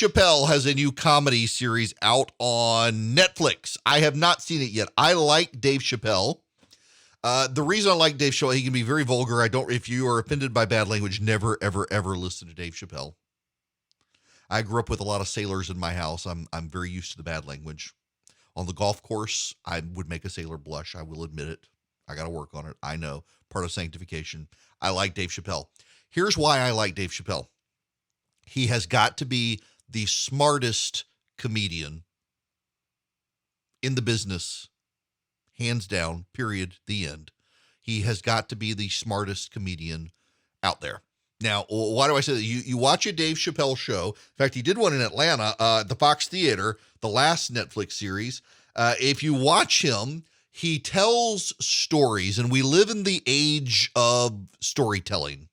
Chappelle has a new comedy series out on Netflix. I have not seen it yet. I like Dave Chappelle. The reason I like Dave Chappelle, he can be very vulgar. If you are offended by bad language, never, ever, ever listen to Dave Chappelle. I grew up with a lot of sailors in my house. I'm very used to the bad language. On the golf course, I would make a sailor blush. I will admit it. I got to work on it. I know. Part of sanctification. I like Dave Chappelle. Here's why I like Dave Chappelle. He has got to be the smartest comedian in the business, hands down, period, the end. He has got to be the smartest comedian out there. Now, why do I say that? You watch a Dave Chappelle show. In fact, he did one in Atlanta, the Fox Theater, the last Netflix series. If you watch him, he tells stories, and we live in the age of storytelling.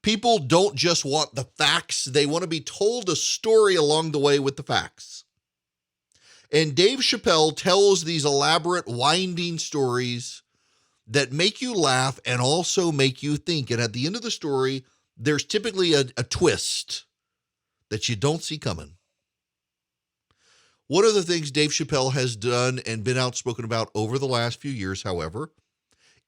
People don't just want the facts. They want to be told a story along the way with the facts. And Dave Chappelle tells these elaborate, winding stories that make you laugh and also make you think. And at the end of the story, there's typically a twist that you don't see coming. One of the things Dave Chappelle has done and been outspoken about over the last few years, however,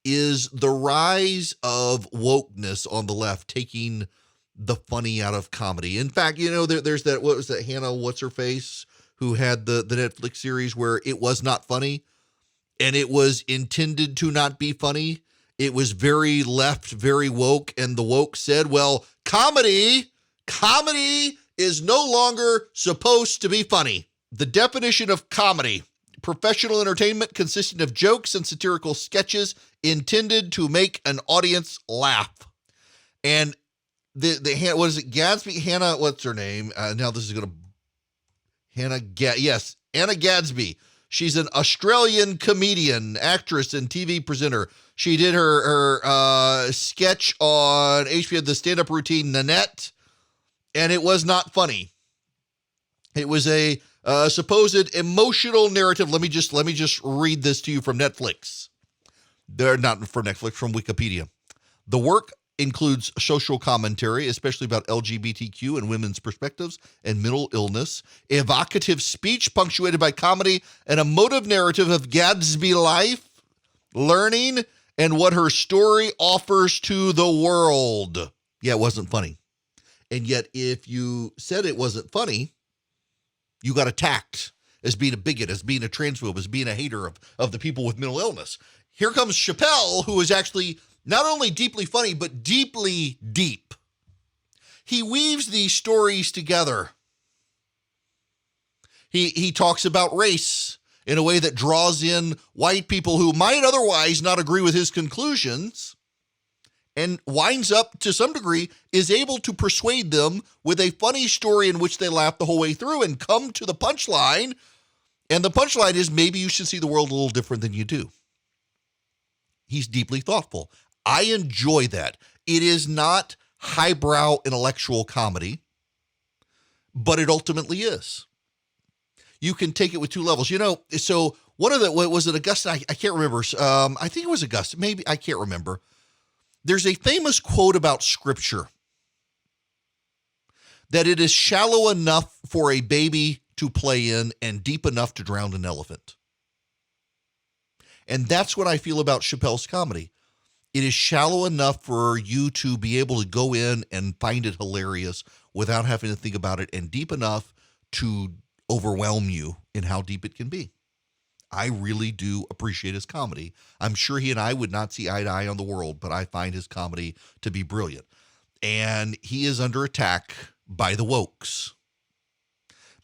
is the rise of wokeness on the left, taking the funny out of comedy. In fact, there's that, what was that, Hannah, what's-her-face, who had the Netflix series where it was not funny, and it was intended to not be funny. It was very left, very woke, and the woke said, well, comedy is no longer supposed to be funny. The definition of comedy: professional entertainment consisting of jokes and satirical sketches intended to make an audience laugh. And what is it? Gadsby, Hannah, what's her name? Now this is going to, Anna Gadsby. She's an Australian comedian, actress, and TV presenter. She did her sketch on HBO, the stand-up routine Nanette, and it was not funny. It was a supposed emotional narrative. Let me just read this to you from Netflix. They're not from Netflix, from Wikipedia. The work includes social commentary, especially about LGBTQ and women's perspectives and mental illness, evocative speech punctuated by comedy, and a motive narrative of Gadsby life, learning, and what her story offers to the world. Yeah, it wasn't funny. And yet, if you said it wasn't funny, you got attacked as being a bigot, as being a transphobe, as being a hater of the people with mental illness. Here comes Chappelle, who is actually not only deeply funny, but deeply deep. He weaves these stories together. He talks about race in a way that draws in white people who might otherwise not agree with his conclusions, and winds up, to some degree, is able to persuade them with a funny story in which they laugh the whole way through and come to the punchline. And the punchline is, maybe you should see the world a little different than you do. He's deeply thoughtful. I enjoy that. It is not highbrow intellectual comedy, but it ultimately is. You can take it with two levels. So one of the, was it Augusta? I can't remember. I think it was Augusta. Maybe, I can't remember. There's a famous quote about scripture that it is shallow enough for a baby to play in and deep enough to drown an elephant. And that's what I feel about Chappelle's comedy. It is shallow enough for you to be able to go in and find it hilarious without having to think about it, and deep enough to overwhelm you in how deep it can be. I really do appreciate his comedy. I'm sure he and I would not see eye to eye on the world, but I find his comedy to be brilliant. And he is under attack by the wokes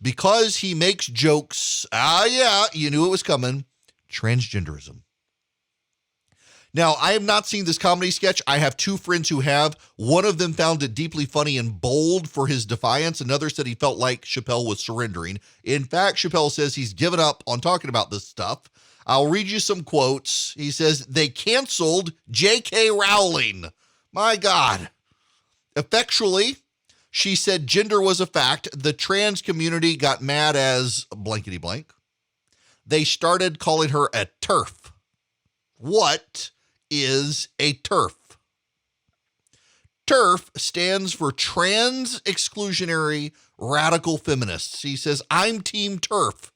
because he makes jokes. You knew it was coming. Transgenderism. Now, I have not seen this comedy sketch. I have two friends who have. One of them found it deeply funny and bold for his defiance. Another said he felt like Chappelle was surrendering. In fact, Chappelle says he's given up on talking about this stuff. I'll read you some quotes. He says, they canceled J.K. Rowling. My God. Effectually, she said gender was a fact. The trans community got mad as blankety blank. They started calling her a TERF. What is a TERF? TERF stands for Trans Exclusionary Radical Feminists. He says, I'm Team TERF.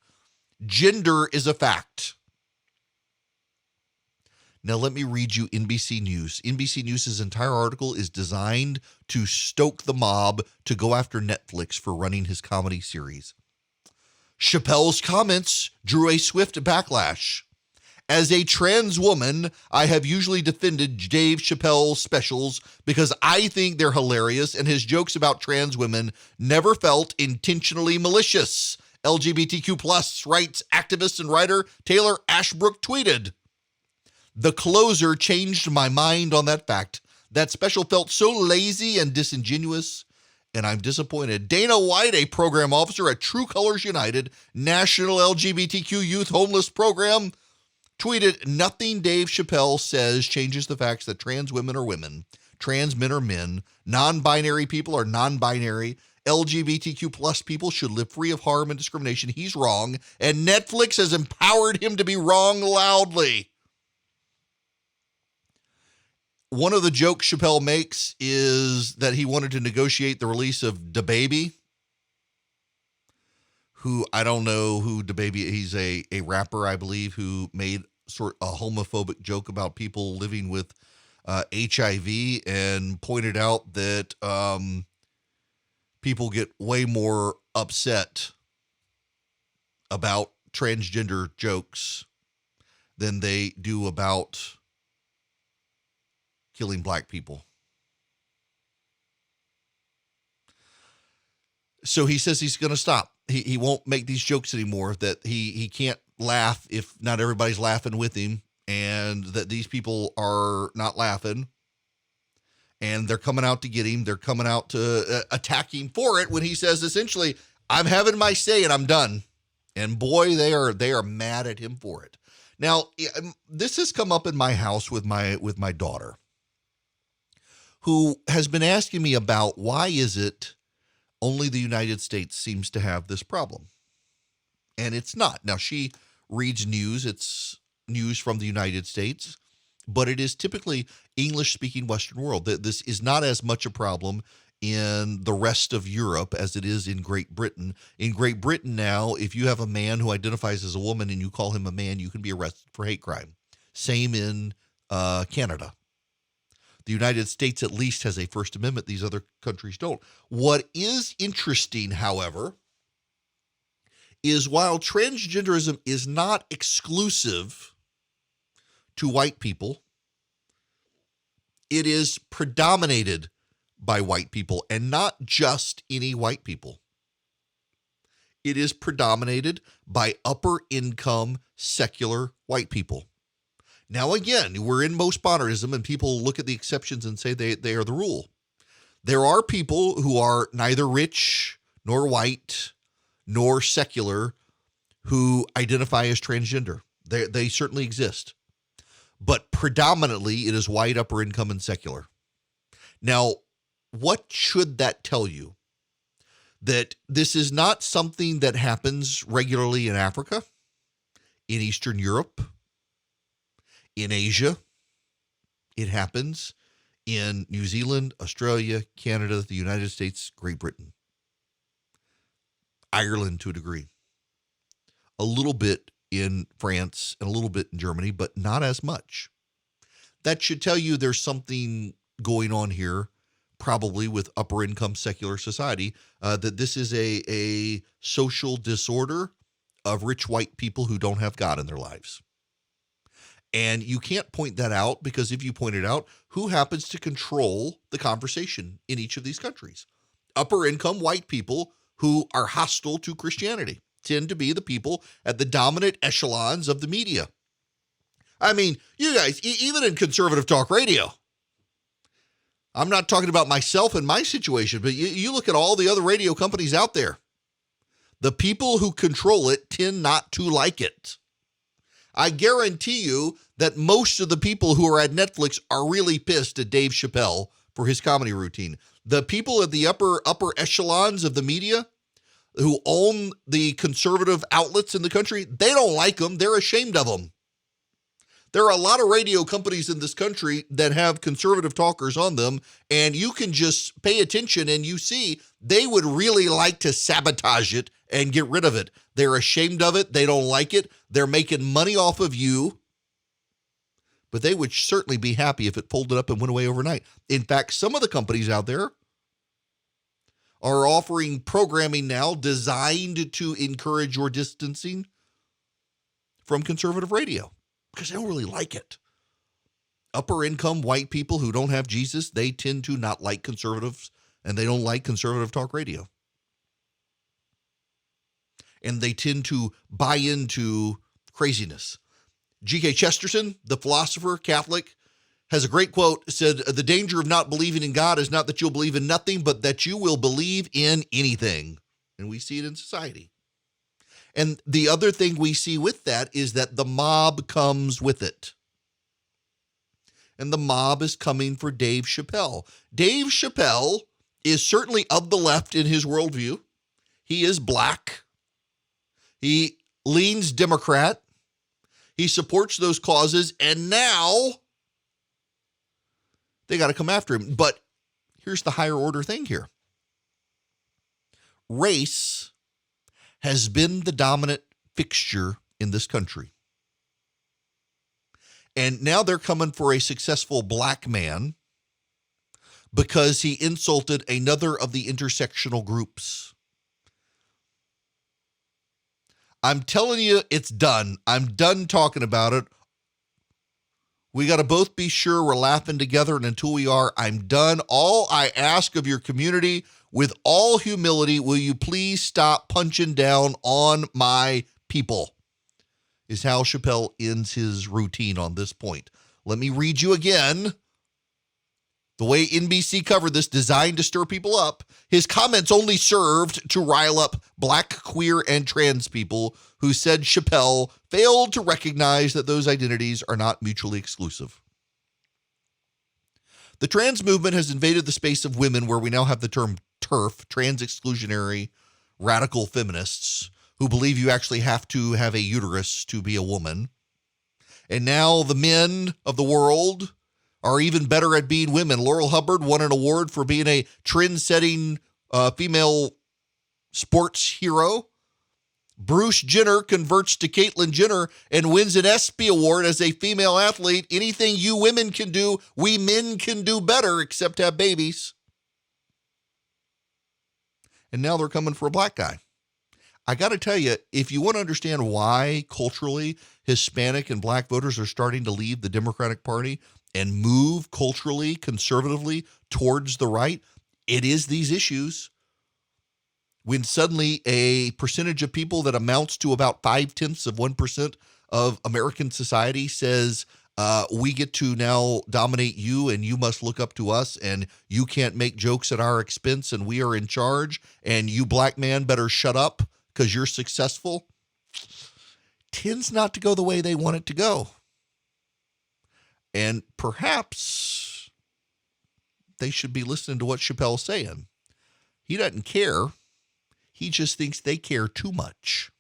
Gender is a fact. Now let me read you NBC News. NBC News' entire article is designed to stoke the mob to go after Netflix for running his comedy series. Chappelle's comments drew a swift backlash. As a trans woman, I have usually defended Dave Chappelle's specials because I think they're hilarious and his jokes about trans women never felt intentionally malicious. LGBTQ plus rights activist and writer Taylor Ashbrook tweeted, "The closer changed my mind on that fact. That special felt so lazy and disingenuous, and I'm disappointed." Dana White, a program officer at True Colors United, National LGBTQ Youth Homeless Program, tweeted, "Nothing Dave Chappelle says changes the facts that trans women are women, trans men are men, non-binary people are non-binary, LGBTQ plus people should live free of harm and discrimination. He's wrong, and Netflix has empowered him to be wrong loudly." One of the jokes Chappelle makes is that he wanted to negotiate the release of DaBaby, who I don't know who DaBaby, he's a rapper, I believe, who made sort of a homophobic joke about people living with HIV and pointed out that people get way more upset about transgender jokes than they do about killing black people. So he says he's going to stop. He won't make these jokes anymore, that he can't laugh if not everybody's laughing with him, and that these people are not laughing, and they're coming out to get him. They're coming out to attack him for it when he says, essentially, I'm having my say and I'm done. And boy, they are mad at him for it. Now, this has come up in my house with my daughter, who has been asking me about why is it only the United States seems to have this problem. And it's not. Now, she reads news. It's news from the United States, but it is typically English-speaking Western world. This is not as much a problem in the rest of Europe as it is in Great Britain. In Great Britain now, if you have a man who identifies as a woman and you call him a man, you can be arrested for hate crime. Same in Canada. The United States at least has a First Amendment. These other countries don't. What is interesting, however, is while transgenderism is not exclusive to white people, it is predominated by white people, and not just any white people. It is predominated by upper income secular white people. Now, again, we're in postmodernism, and people look at the exceptions and say they are the rule. There are people who are neither rich nor white nor secular who identify as transgender. They certainly exist. But predominantly, it is white, upper income, and secular. Now, what should that tell you? That this is not something that happens regularly in Africa, in Eastern Europe, in Asia. It happens in New Zealand, Australia, Canada, the United States, Great Britain, Ireland to a degree, a little bit in France and a little bit in Germany, but not as much. That should tell you there's something going on here, probably with upper income secular society, that this is a social disorder of rich white people who don't have God in their lives. And you can't point that out, because if you point it out, who happens to control the conversation in each of these countries? Upper income white people who are hostile to Christianity tend to be the people at the dominant echelons of the media. I mean, you guys, even in conservative talk radio, I'm not talking about myself and my situation, but you look at all the other radio companies out there. The people who control it tend not to like it. I guarantee you that most of the people who are at Netflix are really pissed at Dave Chappelle for his comedy routine. The people at the upper echelons of the media who own the conservative outlets in the country, they don't like him. They're ashamed of him. There are a lot of radio companies in this country that have conservative talkers on them, and you can just pay attention and you see they would really like to sabotage it and get rid of it. They're ashamed of it. They don't like it. They're making money off of you. But they would certainly be happy if it folded up and went away overnight. In fact, some of the companies out there are offering programming now designed to encourage your distancing from conservative radio because they don't really like it. Upper income white people who don't have Jesus, they tend to not like conservatives, and they don't like conservative talk radio. And they tend to buy into craziness. G.K. Chesterton, the philosopher, Catholic, has a great quote, said, "The danger of not believing in God is not that you'll believe in nothing, but that you will believe in anything." And we see it in society. And the other thing we see with that is that the mob comes with it. And the mob is coming for Dave Chappelle. Dave Chappelle is certainly of the left in his worldview. He is black. He leans Democrat. He supports those causes, and now they got to come after him. But here's the higher order thing here. Race has been the dominant fixture in this country. And now they're coming for a successful black man because he insulted another of the intersectional groups. I'm telling you, it's done. I'm done talking about it. We got to both be sure we're laughing together, and until we are, I'm done. All I ask of your community, with all humility, will you please stop punching down on my people, is how Chappelle ends his routine on this point. Let me read you again the way NBC covered this, designed to stir people up. His comments only served to rile up black, queer, and trans people who said Chappelle failed to recognize that those identities are not mutually exclusive. The trans movement has invaded the space of women, where we now have the term TERF, trans exclusionary radical feminists, who believe you actually have to have a uterus to be a woman. And now the men of the world are even better at being women. Laurel Hubbard won an award for being a trend-setting female sports hero. Bruce Jenner converts to Caitlyn Jenner and wins an ESPY award as a female athlete. Anything you women can do, we men can do better, except have babies. And now they're coming for a black guy. I got to tell you, if you want to understand why culturally Hispanic and black voters are starting to leave the Democratic Party and move culturally, conservatively towards the right, it is these issues. When suddenly a percentage of people that amounts to about 0.5% of American society says, we get to now dominate you and you must look up to us and you can't make jokes at our expense and we are in charge and you black man better shut up because you're successful, tends not to go the way they want it to go. And perhaps they should be listening to what Chappelle's saying. He doesn't care. He just thinks they care too much.